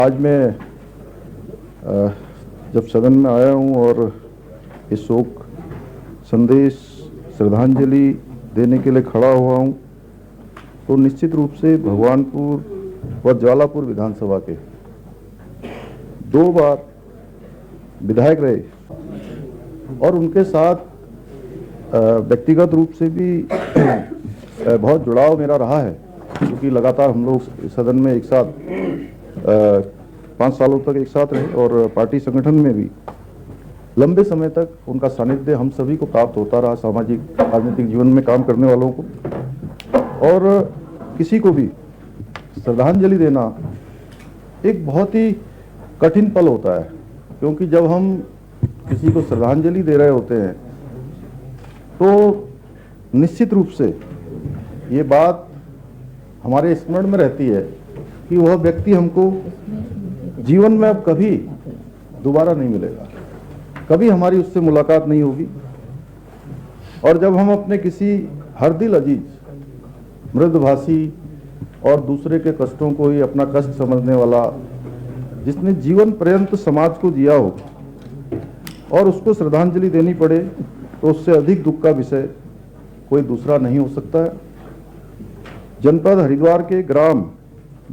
आज मैं जब सदन में आया हूं और इस शोक संदेश श्रद्धांजलि देने के लिए खड़ा हुआ हूं, तो निश्चित रूप से भगवानपुर व ज्वालापुर विधानसभा के 2 बार विधायक रहे और उनके साथ व्यक्तिगत रूप से भी बहुत जुड़ाव मेरा रहा है, क्योंकि लगातार हम लोग सदन में एक साथ 5 सालों तक एक साथ रहे और पार्टी संगठन में भी लंबे समय तक उनका सानिध्य हम सभी को प्राप्त होता रहा, सामाजिक राजनीतिक जीवन में काम करने वालों को। और किसी को भी श्रद्धांजलि देना एक बहुत ही कठिन पल होता है, क्योंकि जब हम किसी को श्रद्धांजलि दे रहे होते हैं तो निश्चित रूप से ये बात हमारे स्मरण में रहती है कि वह व्यक्ति हमको जीवन में अब कभी दोबारा नहीं मिलेगा, कभी हमारी उससे मुलाकात नहीं होगी। और जब हम अपने किसी हरदिल अजीज, मृदभाषी और दूसरे के कष्टों को ही अपना कष्ट समझने वाला, जिसने जीवन पर्यंत समाज को दिया हो, और उसको श्रद्धांजलि देनी पड़े, तो उससे अधिक दुख का विषय कोई दूसरा नहीं हो सकता है। जनपद हरिद्वार के ग्राम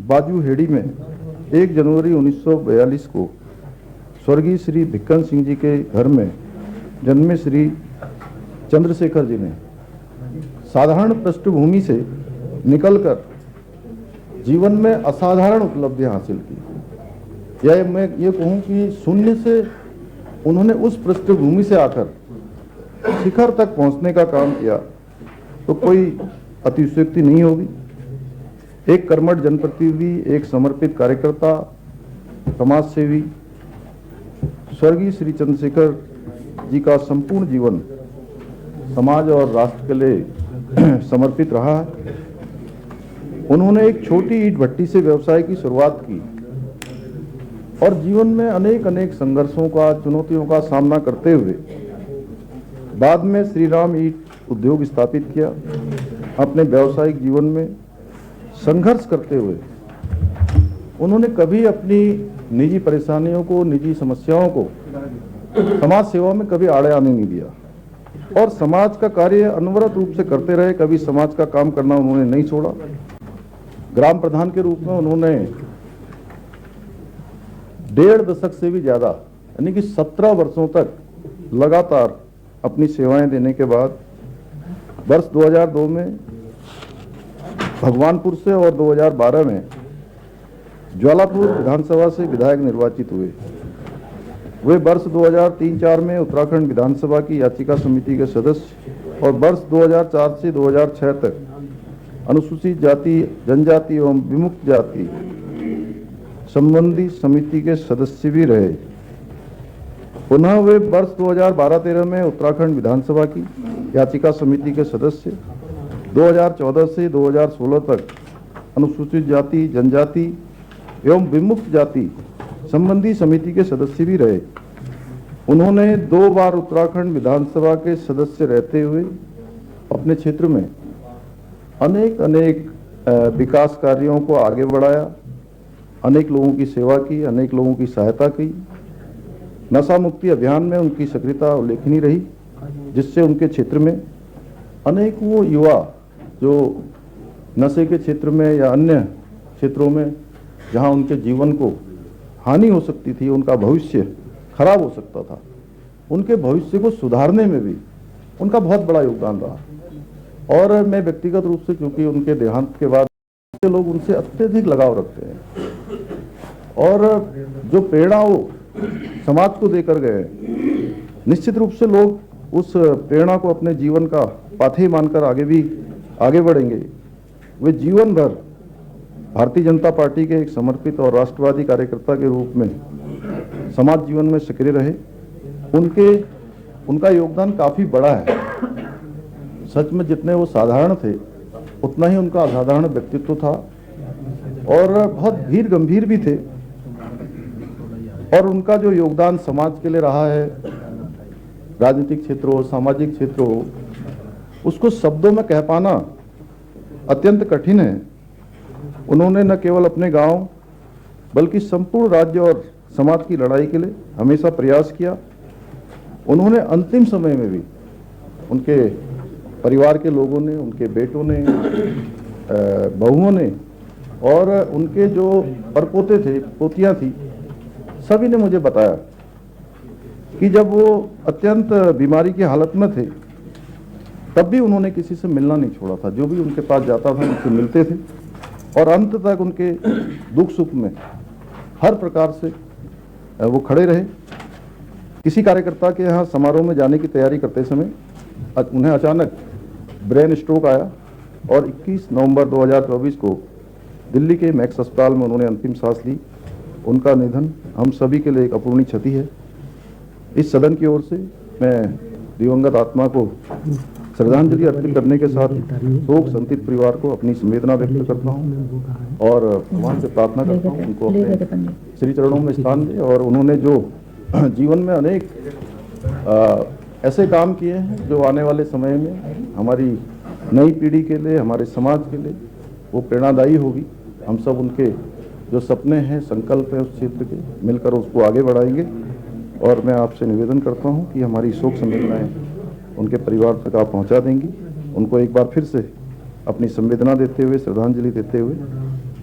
बाजूहेड़ी में 1 जनवरी 1942 को स्वर्गीय श्री भिक्कन सिंह जी के घर में जन्मे श्री चंद्रशेखर जी ने साधारण पृष्ठभूमि से निकलकर जीवन में असाधारण उपलब्धियां हासिल की। या मैं ये कहूं कि शून्य से उन्होंने उस पृष्ठभूमि से आकर शिखर तक पहुंचने का काम किया, तो कोई अतिशयोक्ति नहीं होगी। एक कर्मठ जनप्रतिनिधि, एक समर्पित कार्यकर्ता, समाज सेवी, स्वर्गीय श्री चंद्रशेखर जी का संपूर्ण जीवन समाज और राष्ट्र के लिए समर्पित रहा है। उन्होंने एक छोटी ईंट भट्टी से व्यवसाय की शुरुआत की और जीवन में अनेक संघर्षों का, चुनौतियों का सामना करते हुए बाद में श्री राम ईंट उद्योग स्थापित किया। अपने व्यावसायिक जीवन में संघर्ष करते हुए उन्होंने कभी अपनी निजी परेशानियों को, निजी समस्याओं को समाज सेवा में कभी आड़े आने नहीं दिया और समाज का कार्य अनवरत रूप से करते रहे। कभी समाज का काम करना उन्होंने नहीं छोड़ा। ग्राम प्रधान के रूप में उन्होंने 1.5 दशक से भी ज्यादा, यानी कि 17 वर्षों तक लगातार अपनी सेवाएं देने के बाद वर्ष 2002 में भगवानपुर से और 2012 में ज्वालापुर विधानसभा से विधायक निर्वाचित हुए। वे वर्ष 2003-04 में उत्तराखंड विधानसभा की याचिका समिति के सदस्य और वर्ष 2004 से 2006 तक अनुसूचित जाति, जनजाति एवं विमुक्त जाति संबंधी समिति के सदस्य भी रहे। पुनः वे वर्ष 2012-13 में उत्तराखंड विधानसभा की याचिका समिति के सदस्य, 2014 से 2016 तक अनुसूचित जाति, जनजाति एवं विमुक्त जाति संबंधी समिति के सदस्य भी रहे। उन्होंने 2 बार उत्तराखंड विधानसभा के सदस्य रहते हुए अपने क्षेत्र में अनेक विकास कार्यों को आगे बढ़ाया, अनेक लोगों की सेवा की, अनेक लोगों की सहायता की। नशा मुक्ति अभियान में उनकी सक्रियता उल्लेखनीय रही, जिससे उनके क्षेत्र में अनेकों युवा जो नशे के क्षेत्र में या अन्य क्षेत्रों में जहां उनके जीवन को हानि हो सकती थी, उनका भविष्य खराब हो सकता था, उनके भविष्य को सुधारने में भी उनका बहुत बड़ा योगदान रहा। और मैं व्यक्तिगत रूप से, क्योंकि उनके देहांत के बाद लोग उनसे अत्यधिक लगाव रखते हैं और जो प्रेरणा वो समाज को देकर गए, निश्चित रूप से लोग उस प्रेरणा को अपने जीवन का पाथेय मानकर आगे बढ़ेंगे। वे जीवन भर भारतीय जनता पार्टी के एक समर्पित और राष्ट्रवादी कार्यकर्ता के रूप में समाज जीवन में सक्रिय रहे। उनका योगदान काफी बड़ा है। सच में जितने वो साधारण थे, उतना ही उनका असाधारण व्यक्तित्व था और बहुत धीर गंभीर भी थे। और उनका जो योगदान समाज के लिए रहा है, राजनीतिक क्षेत्र हो, सामाजिक क्षेत्र हो, उसको शब्दों में कह पाना अत्यंत कठिन है। उन्होंने न केवल अपने गांव बल्कि संपूर्ण राज्य और समाज की लड़ाई के लिए हमेशा प्रयास किया। उन्होंने अंतिम समय में भी उनके परिवार के लोगों ने, उनके बेटों ने, बहुओं ने और उनके जो परपोते थे, पोतियां थी, सभी ने मुझे बताया कि जब वो अत्यंत बीमारी की हालत में थे तब भी उन्होंने किसी से मिलना नहीं छोड़ा था। जो भी उनके पास जाता था उनसे मिलते थे और अंत तक उनके दुख सुख में हर प्रकार से वो खड़े रहे। किसी कार्यकर्ता के यहाँ समारोह में जाने की तैयारी करते समय उन्हें अचानक ब्रेन स्ट्रोक आया और 21 नवंबर 2024 को दिल्ली के मैक्स अस्पताल में उन्होंने अंतिम सांस ली। उनका निधन हम सभी के लिए एक अपूरणीय क्षति है। इस सदन की ओर से मैं दिवंगत आत्मा को श्रद्धांजलि अर्पित करने के साथ शोक संतप्त परिवार को अपनी संवेदना व्यक्त करता हूं और भगवान से प्रार्थना करता हूं उनको अपने श्री चरणों में स्थान दे। और उन्होंने जो जीवन में अनेक ऐसे काम किए हैं जो आने वाले समय में हमारी नई पीढ़ी के लिए, हमारे समाज के लिए वो प्रेरणादायी होगी। हम सब उनके जो सपने हैं, संकल्प है उस क्षेत्र के, मिलकर उसको आगे बढ़ाएंगे। और मैं आपसे निवेदन करता हूं कि हमारी शोक संवेदनाएं उनके परिवार तक आप पहुंचा देंगी। उनको एक बार फिर से अपनी संवेदना देते हुए, श्रद्धांजलि देते हुए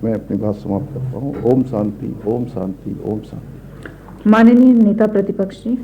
मैं अपनी बात समाप्त करता हूं। ओम शांति, ओम शांति, ओम शांति। माननीय नेता प्रतिपक्ष जी।